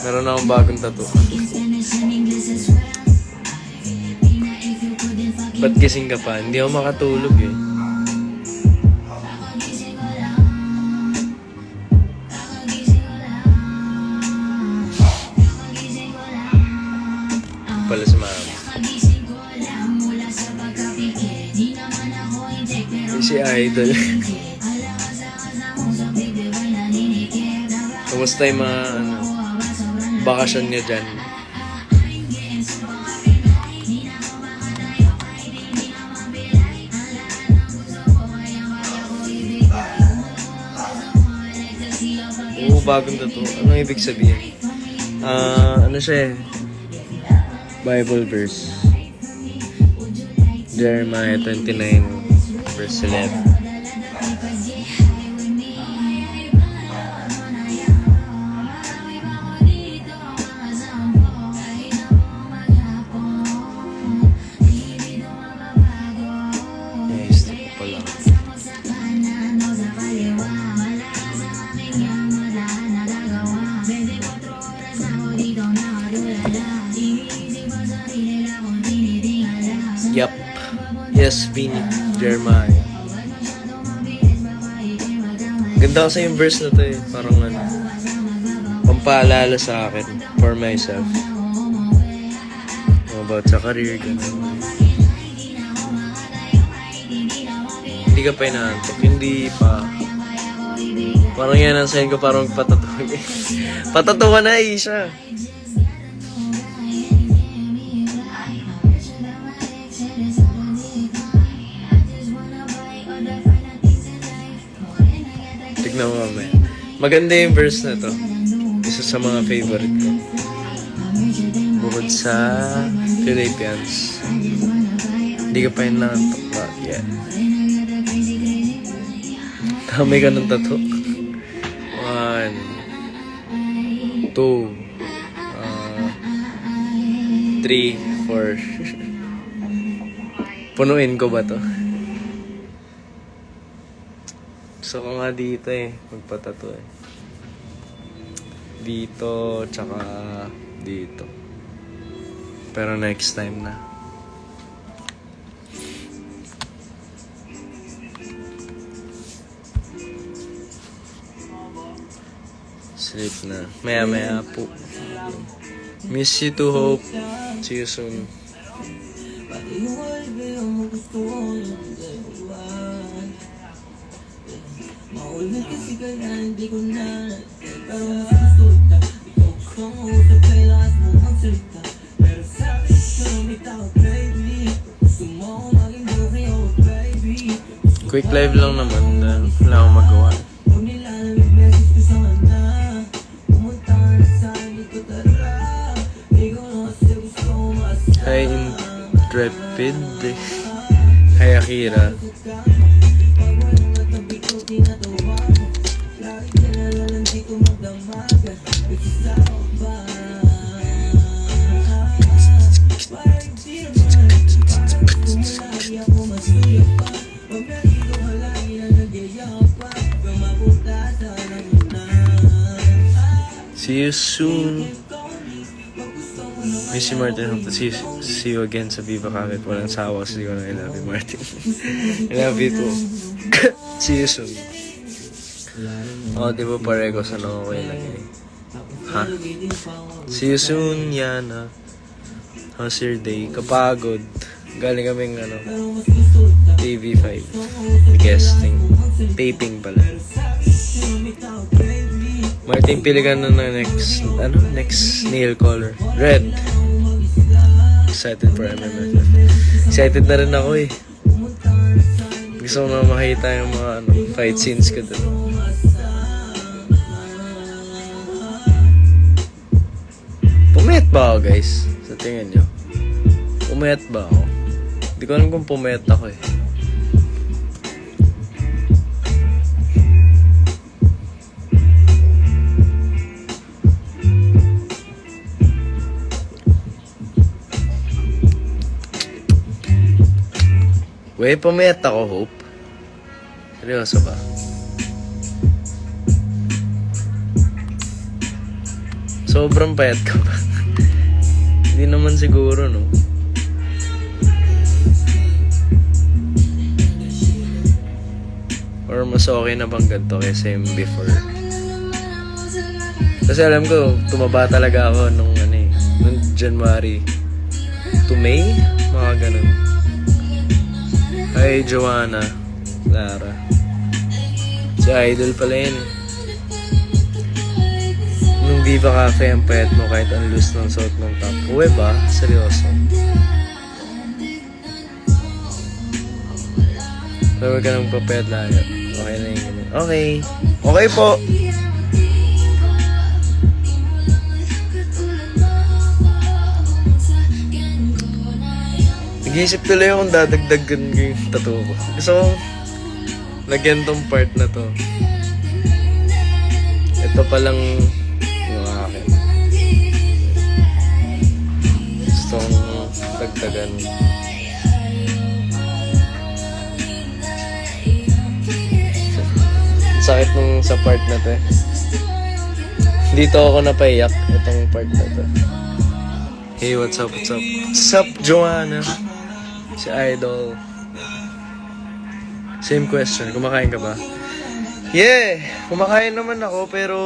Meron akong bagong tattoo. Ba't gising ka pa? Hindi ako makatulog eh. Pala si mama. Si Idol. Kumusta yung mga bakasyon niyo dyan? Oo, bagong tattoo. Anong ibig sabihin? Ano siya eh? Bible verse. Jeremiah 29 verse 11. Yup. Yes, Vinny. Jeremiah. Ganda kasi yung verse na to eh. Parang ano, pampaalala sa akin. For myself. About sa career, gano'n. Hindi ka pa inaantok. Hindi pa. Parang yan ang sign ko, parang patatuwa. Patatuwa na eh siya. Tignan mo mamaya. Maganda yung verse na to. Isa sa mga favorite ko. Bukod sa Philippians. Hindi ka pa yun nantok ba? Yeah. Dami ka ng tattoo. 1 2 3 4 Punuin ko ba to? Gusto ko nga dito eh, magpatato eh. Dito, tsaka dito. Pero next time na. Sleep na. Maya po. Miss you to Hope. See you soon. Maulit kasi kaya hindi ko na pero mas gusto kita. Ikaw kang usap kay lakas mo magsalita. Pero sabi ko lumitaw baby. Gusto mo maging buhay ako baby. Quick live lang naman dahil wala akong magawa. Kung nilalamig message ko sa kanya. Pumunta na sa ko tara. Ikaw na kasi gusto ko maasa. Hi Intrepid. Hi Akira. See you soon. Miss you, Martin. Hope to see you again sa Viva Cafe. Walang sawa kasi ko na I love you, Martin. I love you too. See you soon. Oh, di ba pareko sa nako ko ilagay? Ha? See you soon, Yana. How's your day? Kapagod. Galing kaming TV5. Guesting. Taping pala. Martin, pili ka na next nail color. Red. Excited for MMFF. Excited na rin ako eh. Gusto ko na makita yung mga fight scenes ko doon. Pumayat ba ako, guys? Sa tingin nyo? Pumayat ba ako? Hindi ko alam kung pumayat ako eh. Wait, pumayat ako, Hope. Seryoso ba? Sobrang payat ka ba? Hindi naman siguro, no? Or mas okay na bang ganito kaysa yung before? Kasi alam ko, tumaba talaga ako nung January to May, mga ganun. Hi, Joanna, Lara. Si Idol pala yun. Nung Viva Cafe ang payat mo kahit ang loose ng suot ng top. Uwe ba? Seryoso? Pero ka nang papayat lahat. Okay na yun. Okay. Okay po. Nag-iisip tuloy akong dadagdagan ko yung tattoo ko. Gusto kong lagyan tong part na to. Ito palang yung akin. Gusto kong dagdagan. Sakit nung sa part na to. Dito ako napaiyak. Itong part na to. Hey, what's up, what's up? What's up, Joanna? Si Idol. Same question, kumakain ka ba? Yeah! Kumakain naman ako pero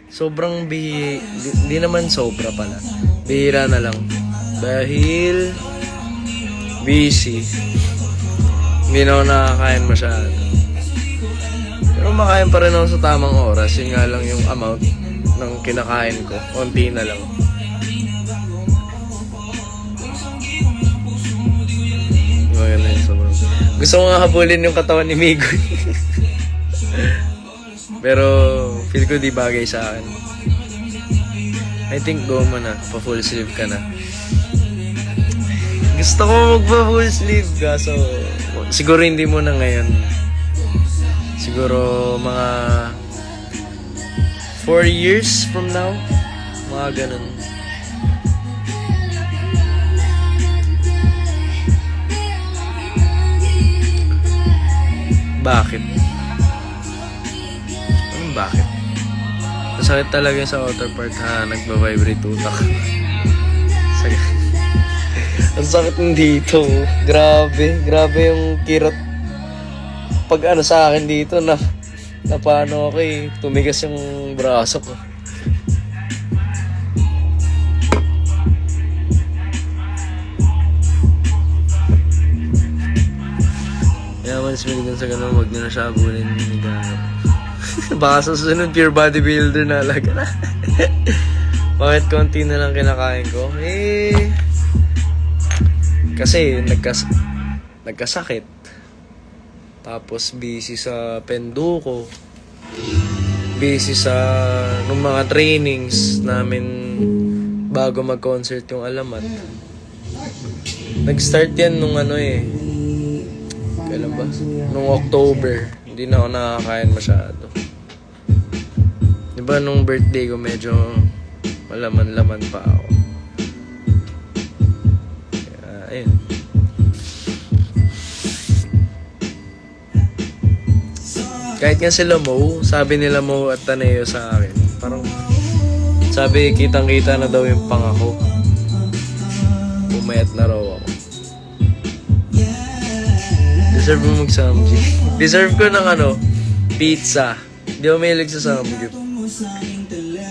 sobrang di naman sobra pala. Bihira na lang. Dahil busy. Hindi na ako nakakain masyado. Pero makain pa rin ako sa tamang oras. Yun nga lang yung amount ng kinakain ko. Konti na lang. Maganda yun, sobrang. Gusto ko nga habulin yung katawan ni Migoy. Pero feel ko di bagay sa akin. I think go mo na. Pa full sleeve ka na. Gusto ko magpa full sleeve ka. So siguro hindi mo na ngayon. Siguro mga 4 years from now. Mga ganun. Bakit? Anong bakit? Masakit talaga sa outer part ha. Nagba-vibrate utak. Ang sakit dito. Grabe. Grabe yung kirot. Pag ano sa akin dito na paano ako eh. Tumigas yung braso ko. Yaman si Miguel sa ganun, wag nyo na siya abulin ni Gano. Baka sa susunod pure bodybuilder na alaga na. Bakit konti na lang kinakain ko? Kasi nagkasakit. Tapos busy sa penduko. Busy sa nung mga trainings namin bago mag-concert yung Alamat. Nag-start yan nung kailan ba? Nung October. Hindi na ako nakakain masyado. Diba nung birthday ko medyo malaman-laman pa ako. Kaya, ayun. Kahit nga sila Mo, sabi nila Mo at Taneo sa akin. Parang, sabi kitang-kita na daw yung pangako. Pumayat na raw ako. Deserve mo mag-samgy. Deserve ko ng pizza. Hindi ako mahilig sa samgyup.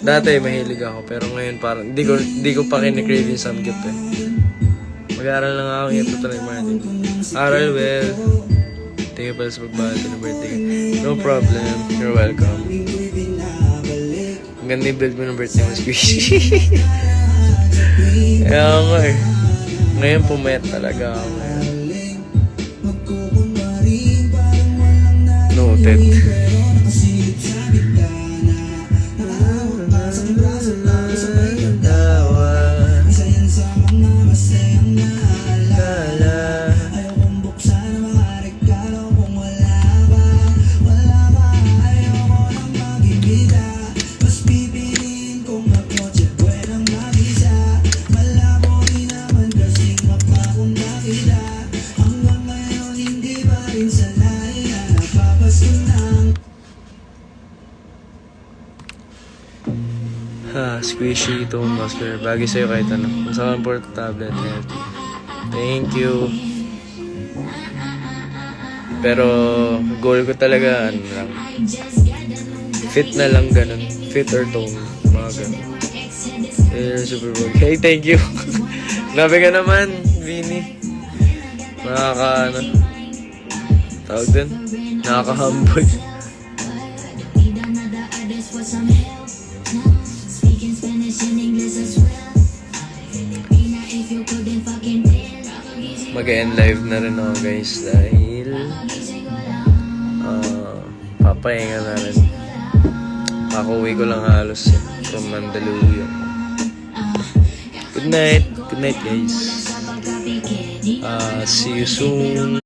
Dati mahilig ako, pero ngayon parang hindi ko pa kinikrave yung samgyup eh. Mag-aaral lang ako ito talaga Martin. Aral well. Thank you pala sa pagbahati ng birthday. No problem. You're welcome. Ang ganda yung build mo ng birthday mo, Squishy. Kaya nga eh. Ngayon pumayat talaga ako ngayon. Noted. Squishy to muscular. Bagay sa'yo kahit ano. Kung saan portable at healthy. Thank you. Pero, goal ko talaga, ano lang. Fit na lang ganun. Fit or tone. Mga ganun. Super Bowl. Hey, thank you. Grabe ka naman, Vinny. Ano, tawag din? Nakaka-humble. Mag-end live na rin ako guys dahil papahinga na rin. Kakauwi ko lang halos from Mandaluyong. Good night guys. See you soon.